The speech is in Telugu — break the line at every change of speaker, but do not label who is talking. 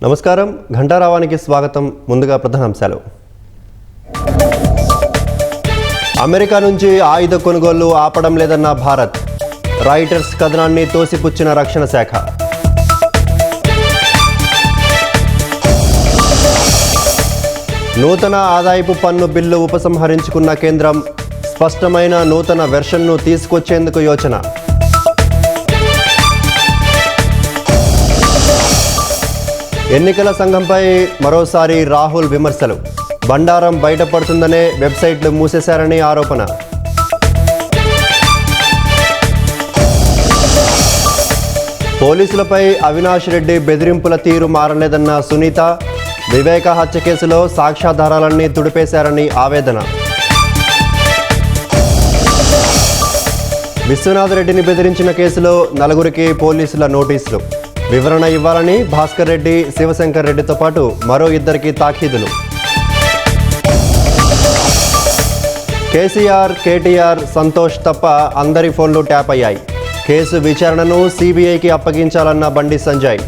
నమస్కారం ఘంటారావానికి స్వాగతం. ముందుగా ప్రధానాంశాలు. అమెరికా నుంచి ఆయుధ కొనుగోళ్లు ఆపడం లేదన్న భారత్. రాయిటర్స్ కథనాన్ని తోసిపుచ్చిన రక్షణ శాఖ. నూతన ఆదాయపు పన్ను బిల్లు ఉపసంహరించుకున్న కేంద్రం. స్పష్టమైన నూతన వెర్షన్ను తీసుకొచ్చేందుకు యోచన. ఎన్నికల సంఘంపై మరోసారి రాహుల్ విమర్శలు. బండారం బయటపడుతుందనే వెబ్సైట్లు మూసేశారని ఆరోపణ. పోలీసులపై అవినాష్ రెడ్డి బెదిరింపుల తీరు మారలేదన్న సునీత. వివేక హత్య కేసులో సాక్ష్యాధారాలన్నీ తుడిపేశారని ఆవేదన. విశ్వనాథ్ రెడ్డిని బెదిరించిన కేసులో నలుగురికి పోలీసుల నోటీసులు. వివరణ ఇవ్వాలని భాస్కర్ రెడ్డి, శివశంకర్ రెడ్డితో పాటు మరో ఇద్దరికి తాకీదులు. కేసీఆర్, కేటీఆర్, సంతోష్ తప్ప అందరి ఫోన్లు ట్యాప్ అయ్యాయి. కేసు విచారణను సిబిఐకి అప్పగించాలన్న బండి సంజయ్.